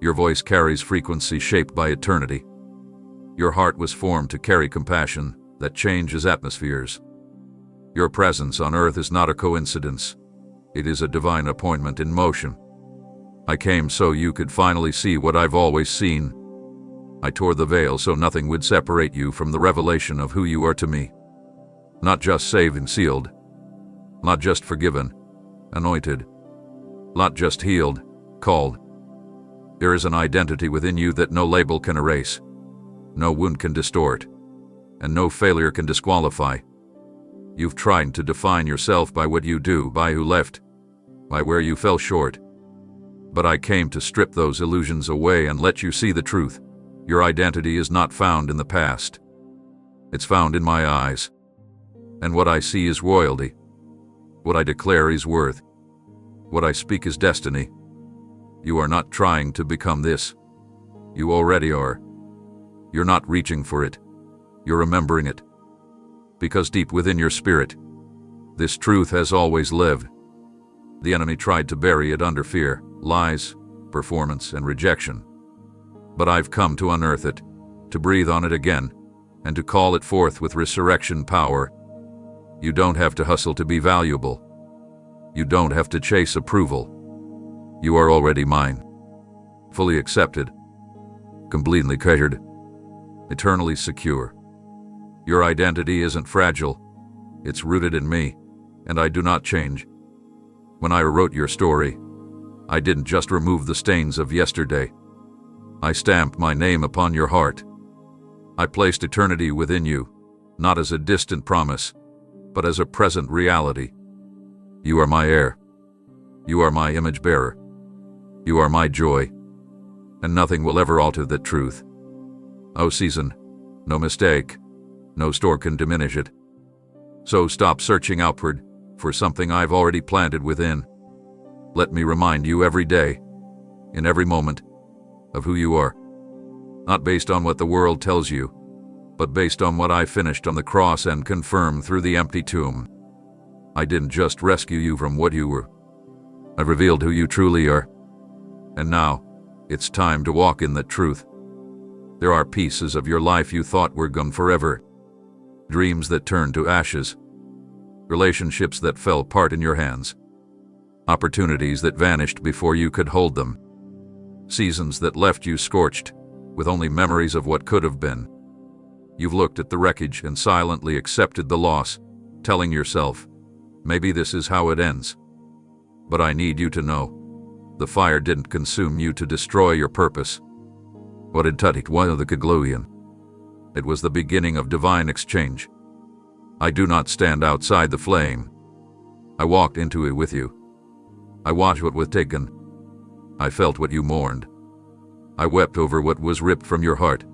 Your voice carries frequency shaped by eternity. Your heart was formed to carry compassion that changes atmospheres. Your presence on earth is not a coincidence. It is a divine appointment in motion. I came so you could finally see what I've always seen. I tore the veil so nothing would separate you from the revelation of who you are to me. Not just saved and sealed. Not just forgiven, anointed. Not just healed, called. There is an identity within you that no label can erase, no wound can distort, and no failure can disqualify. You've tried to define yourself by what you do, by who left, by where you fell short. But I came to strip those illusions away and let you see the truth. Your identity is not found in the past. It's found in my eyes. And what I see is royalty. What I declare is worth. What I speak is destiny. You are not trying to become this. You already are. You're not reaching for it. You're remembering it. Because deep within your spirit, this truth has always lived. The enemy tried to bury it under fear, lies, performance, and rejection. But I've come to unearth it, to breathe on it again, and to call it forth with resurrection power. You don't have to hustle to be valuable. You don't have to chase approval. You are already mine. Fully accepted, completely treasured, eternally secure. Your identity isn't fragile. It's rooted in me, and I do not change. When I wrote your story, I didn't just remove the stains of yesterday. I stamped my name upon your heart. I placed eternity within you, not as a distant promise, but as a present reality. You are my heir. You are my image bearer. You are my joy, and nothing will ever alter that truth. No season, no mistake, no store can diminish it. So stop searching outward for something I've already planted within. Let me remind you every day, in every moment, of who you are. Not based on what the world tells you, but based on what I finished on the cross and confirmed through the empty tomb. I didn't just rescue you from what you were. I revealed who you truly are. And now, it's time to walk in that truth. There are pieces of your life you thought were gone forever. Dreams that turned to ashes. Relationships that fell apart in your hands. Opportunities that vanished before you could hold them. Seasons that left you scorched, with only memories of what could have been. You've looked at the wreckage and silently accepted the loss, telling yourself, maybe this is how it ends. But I need you to know, the fire didn't consume you to destroy your purpose. What did Tutik the Kagloian? It was the beginning of divine exchange. I do not stand outside the flame. I walked into it with you. I watched what was taken. I felt what you mourned. I wept over what was ripped from your heart.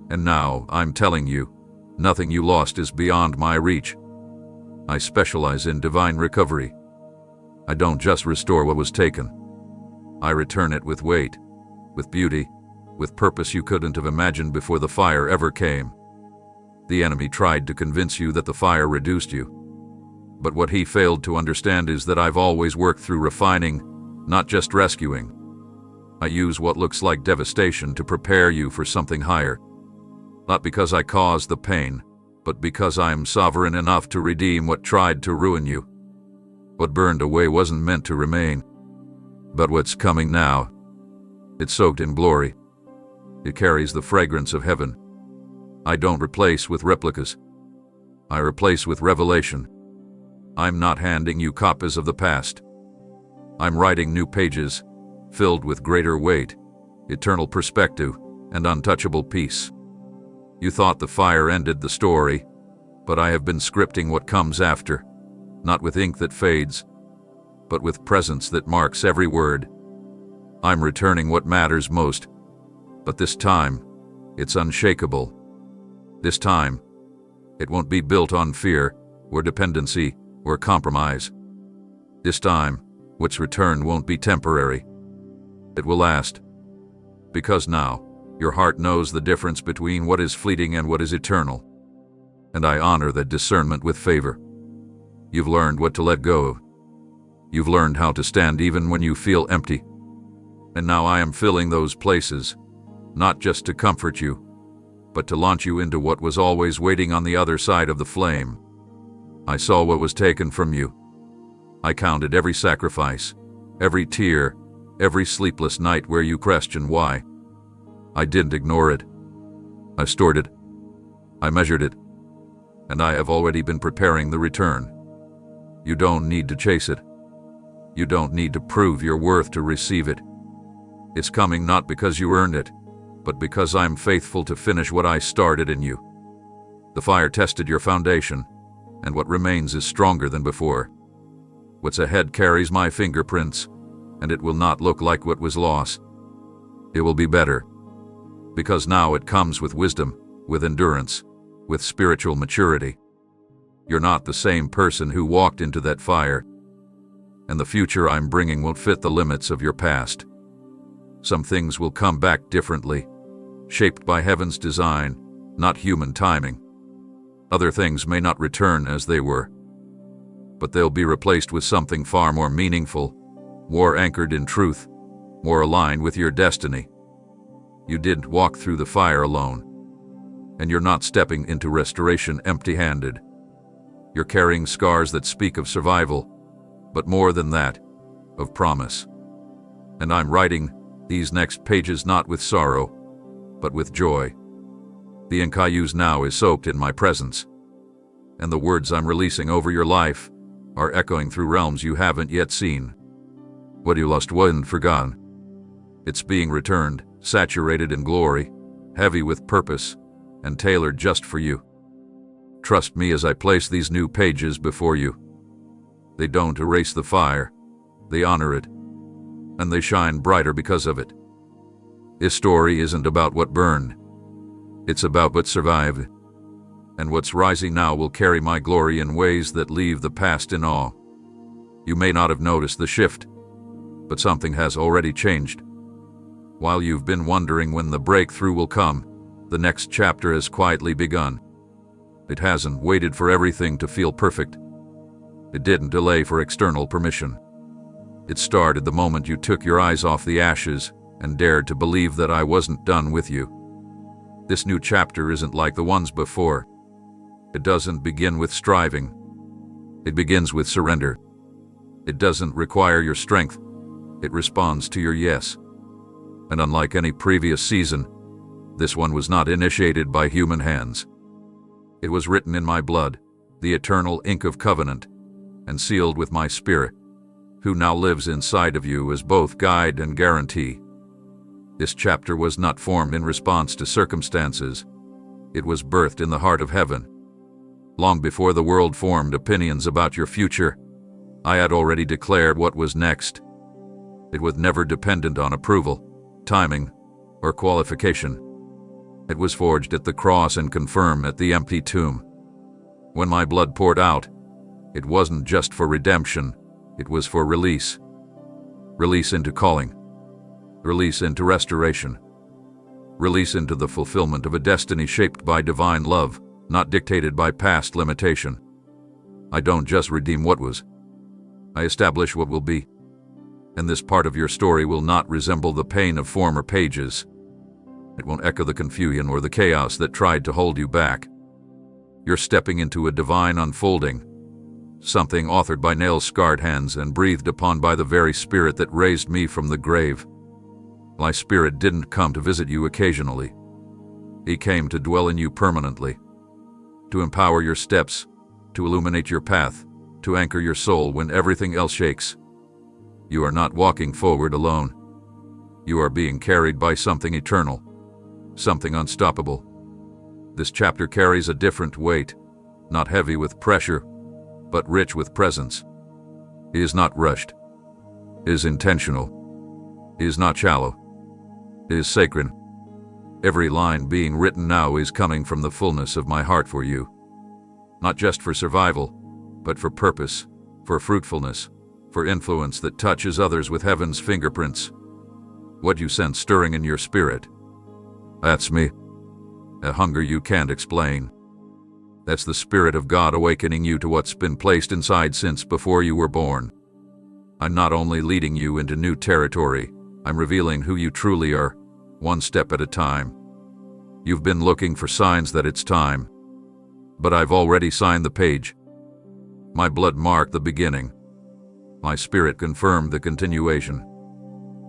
And now, I'm telling you, nothing you lost is beyond my reach. I specialize in divine recovery. I don't just restore what was taken. I return it with weight, with beauty, with purpose you couldn't have imagined before the fire ever came. The enemy tried to convince you that the fire reduced you. But what he failed to understand is that I've always worked through refining, not just rescuing. I use what looks like devastation to prepare you for something higher. Not because I caused the pain, but because I am sovereign enough to redeem what tried to ruin you. What burned away wasn't meant to remain. But what's coming now, it's soaked in glory. It carries the fragrance of heaven. I don't replace with replicas. I replace with revelation. I'm not handing you copies of the past. I'm writing new pages, filled with greater weight, eternal perspective, and untouchable peace. You thought the fire ended the story, but I have been scripting what comes after, not with ink that fades, but with presence that marks every word. I'm returning what matters most, but this time, it's unshakable. This time, it won't be built on fear, or dependency, or compromise. This time, what's returned won't be temporary. It will last. Because now, your heart knows the difference between what is fleeting and what is eternal. And I honor that discernment with favor. You've learned what to let go of. You've learned how to stand even when you feel empty. And now I am filling those places, not just to comfort you, but to launch you into what was always waiting on the other side of the flame. I saw what was taken from you. I counted every sacrifice, every tear, every sleepless night where you questioned why. I didn't ignore it. I stored it. I measured it. And I have already been preparing the return. You don't need to chase it. You don't need to prove your worth to receive it. It's coming not because you earned it, but because I'm faithful to finish what I started in you. The fire tested your foundation, and what remains is stronger than before. What's ahead carries my fingerprints, and it will not look like what was lost. It will be better, because now it comes with wisdom, with endurance, with spiritual maturity. You're not the same person who walked into that fire, and the future I'm bringing won't fit the limits of your past. Some things will come back differently, shaped by heaven's design, not human timing. Other things may not return as they were, but they'll be replaced with something far more meaningful, more anchored in truth, more aligned with your destiny. You didn't walk through the fire alone, and you're not stepping into restoration empty-handed. You're carrying scars that speak of survival, but more than that, of promise. And I'm writing these next pages not with sorrow, but with joy. The ink I use now is soaked in my presence, and the words I'm releasing over your life are echoing through realms you haven't yet seen. What you lost wasn't forgotten. It's being returned, saturated in glory, heavy with purpose, and tailored just for you. Trust me as I place these new pages before you. They don't erase the fire, they honor it, and they shine brighter because of it. This story isn't about what burned, it's about what survived. And what's rising now will carry my glory in ways that leave the past in awe. You may not have noticed the shift, but something has already changed. While you've been wondering when the breakthrough will come, the next chapter has quietly begun. It hasn't waited for everything to feel perfect. It didn't delay for external permission. It started the moment you took your eyes off the ashes and dared to believe that I wasn't done with you. This new chapter isn't like the ones before. It doesn't begin with striving. It begins with surrender. It doesn't require your strength. It responds to your yes. And unlike any previous season, this one was not initiated by human hands. It was written in my blood, the eternal ink of covenant, and sealed with my spirit, who now lives inside of you as both guide and guarantee. This chapter was not formed in response to circumstances. It was birthed in the heart of heaven. Long before the world formed opinions about your future, I had already declared what was next. It was never dependent on approval, timing, or qualification. It was forged at the cross and confirmed at the empty tomb. When my blood poured out, it wasn't just for redemption, it was for release. Release into calling. Release into restoration. Release into the fulfillment of a destiny shaped by divine love, not dictated by past limitation. I don't just redeem what was. I establish what will be. And this part of your story will not resemble the pain of former pages. It won't echo the confusion or the chaos that tried to hold you back. You're stepping into a divine unfolding, something authored by nail-scarred hands and breathed upon by the very spirit that raised me from the grave. My spirit didn't come to visit you occasionally. He came to dwell in you permanently, to empower your steps, to illuminate your path, to anchor your soul when everything else shakes. You are not walking forward alone. You are being carried by something eternal, something unstoppable. This chapter carries a different weight, not heavy with pressure, but rich with presence. It is not rushed. It is intentional. It is not shallow. It is sacred. Every line being written now is coming from the fullness of my heart for you. Not just for survival, but for purpose, for fruitfulness, for influence that touches others with heaven's fingerprints. What you sense stirring in your spirit, that's me. A hunger you can't explain. That's the Spirit of God awakening you to what's been placed inside since before you were born. I'm not only leading you into new territory, I'm revealing who you truly are, one step at a time. You've been looking for signs that it's time, but I've already signed the page. My blood marked the beginning. My spirit confirmed the continuation.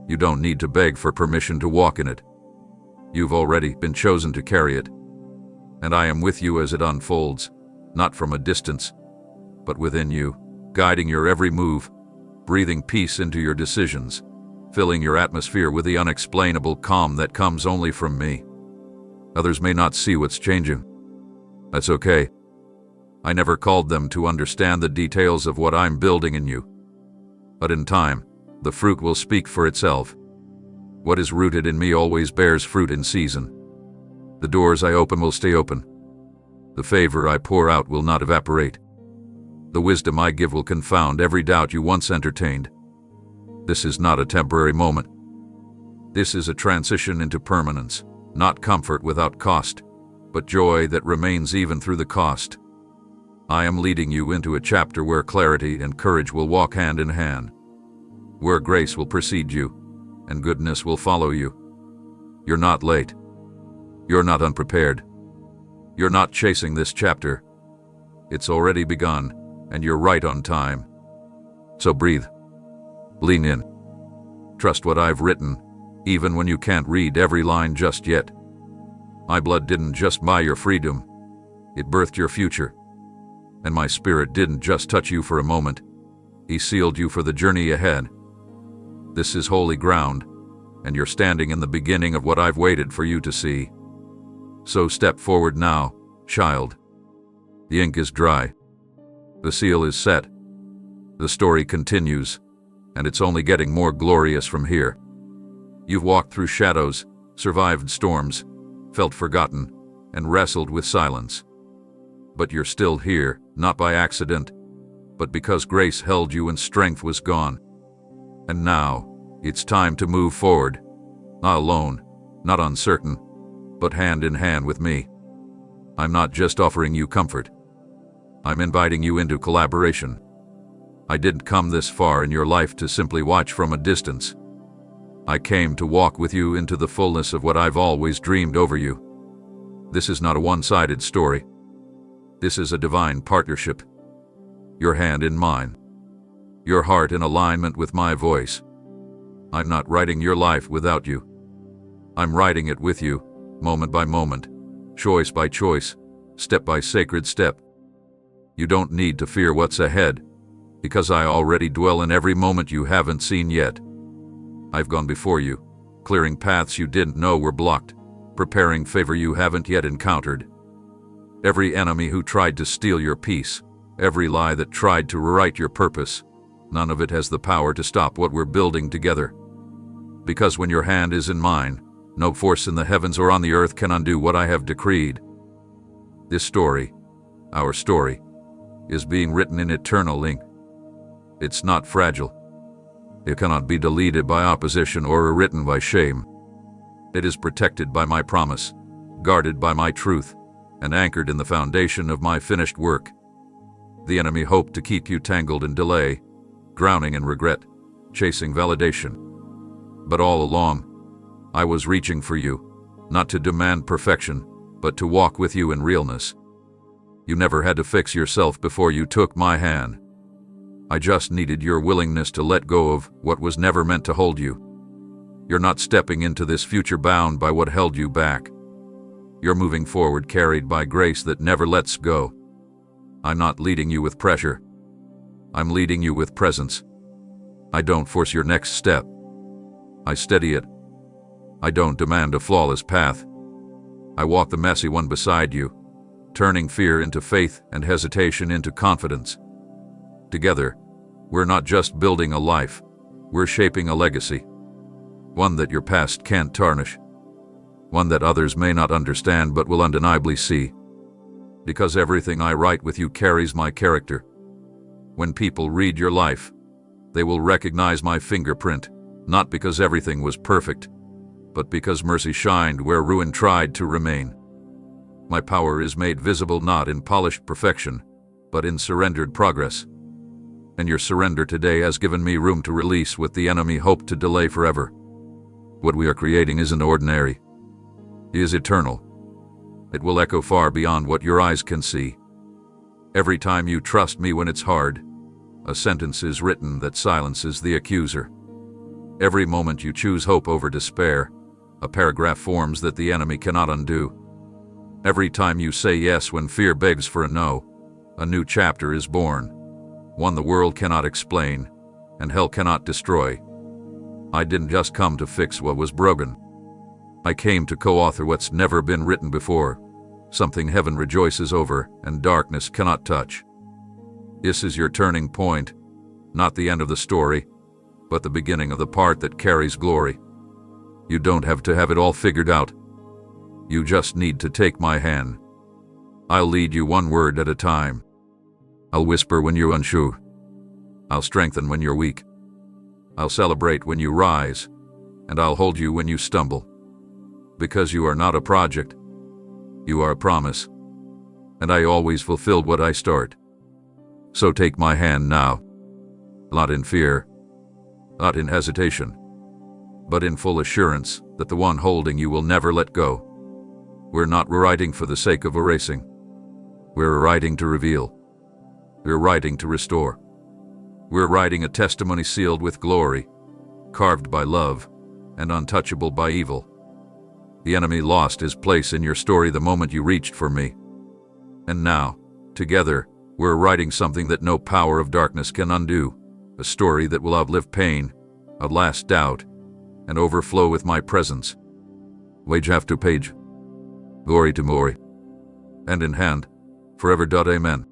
You don't need to beg for permission to walk in it. You've already been chosen to carry it. And I am with you as it unfolds, not from a distance, but within you, guiding your every move, breathing peace into your decisions, filling your atmosphere with the unexplainable calm that comes only from me. Others may not see what's changing. That's okay. I never called them to understand the details of what I'm building in you. But in time, the fruit will speak for itself. What is rooted in me always bears fruit in season. The doors I open will stay open. The favor I pour out will not evaporate. The wisdom I give will confound every doubt you once entertained. This is not a temporary moment. This is a transition into permanence, not comfort without cost, but joy that remains even through the cost. I am leading you into a chapter where clarity and courage will walk hand in hand, where grace will precede you, and goodness will follow you. You're not late. You're not unprepared. You're not chasing this chapter. It's already begun, and you're right on time. So breathe. Lean in. Trust what I've written, even when you can't read every line just yet. My blood didn't just buy your freedom. It birthed your future. And my spirit didn't just touch you for a moment. He sealed you for the journey ahead. This is holy ground, and you're standing in the beginning of what I've waited for you to see. So step forward now, child. The ink is dry. The seal is set. The story continues, and it's only getting more glorious from here. You've walked through shadows, survived storms, felt forgotten, and wrestled with silence. But you're still here, not by accident, but because grace held you and strength was gone. And now, it's time to move forward. Not alone, not uncertain, but hand in hand with me. I'm not just offering you comfort. I'm inviting you into collaboration. I didn't come this far in your life to simply watch from a distance. I came to walk with you into the fullness of what I've always dreamed over you. This is not a one-sided story. This is a divine partnership. Your hand in mine. Your heart in alignment with my voice. I'm not writing your life without you. I'm writing it with you, moment by moment, choice by choice, step by sacred step. You don't need to fear what's ahead, because I already dwell in every moment you haven't seen yet. I've gone before you, clearing paths you didn't know were blocked, preparing favor you haven't yet encountered. Every enemy who tried to steal your peace, every lie that tried to rewrite your purpose, none of it has the power to stop what we're building together. Because when your hand is in mine, no force in the heavens or on the earth can undo what I have decreed. This story, our story, is being written in eternal ink. It's not fragile. It cannot be deleted by opposition or rewritten by shame. It is protected by my promise, guarded by my truth, and anchored in the foundation of my finished work. The enemy hoped to keep you tangled in delay, drowning in regret, chasing validation. But all along, I was reaching for you, not to demand perfection, but to walk with you in realness. You never had to fix yourself before you took my hand. I just needed your willingness to let go of what was never meant to hold you. You're not stepping into this future bound by what held you back. You're moving forward carried by grace that never lets go. I'm not leading you with pressure. I'm leading you with presence. I don't force your next step. I steady it. I don't demand a flawless path. I walk the messy one beside you, turning fear into faith and hesitation into confidence. Together, we're not just building a life, we're shaping a legacy. One that your past can't tarnish. One that others may not understand but will undeniably see. Because everything I write with you carries my character. When people read your life, they will recognize my fingerprint, not because everything was perfect, but because mercy shined where ruin tried to remain. My power is made visible not in polished perfection, but in surrendered progress. And your surrender today has given me room to release what the enemy hoped to delay forever. What we are creating isn't ordinary. It is eternal. It will echo far beyond what your eyes can see. Every time you trust me when it's hard, a sentence is written that silences the accuser. Every moment you choose hope over despair, a paragraph forms that the enemy cannot undo. Every time you say yes when fear begs for a no, a new chapter is born. One the world cannot explain, and hell cannot destroy. I didn't just come to fix what was broken. I came to co-author what's never been written before, something heaven rejoices over and darkness cannot touch. This is your turning point, not the end of the story, but the beginning of the part that carries glory. You don't have to have it all figured out. You just need to take my hand. I'll lead you one word at a time. I'll whisper when you're unsure. I'll strengthen when you're weak. I'll celebrate when you rise, and I'll hold you when you stumble. Because you are not a project, you are a promise, and I always fulfill what I start. So take my hand now, not in fear, not in hesitation, but in full assurance that the one holding you will never let go. We're not writing for the sake of erasing. We're writing to reveal. We're writing to restore. We're writing a testimony sealed with glory, carved by love, and untouchable by evil. The enemy lost his place in your story the moment you reached for me. And now, together, we're writing something that no power of darkness can undo, a story that will outlive pain, outlast doubt, and overflow with my presence. Page after page, glory to glory, hand in hand, forever. Amen.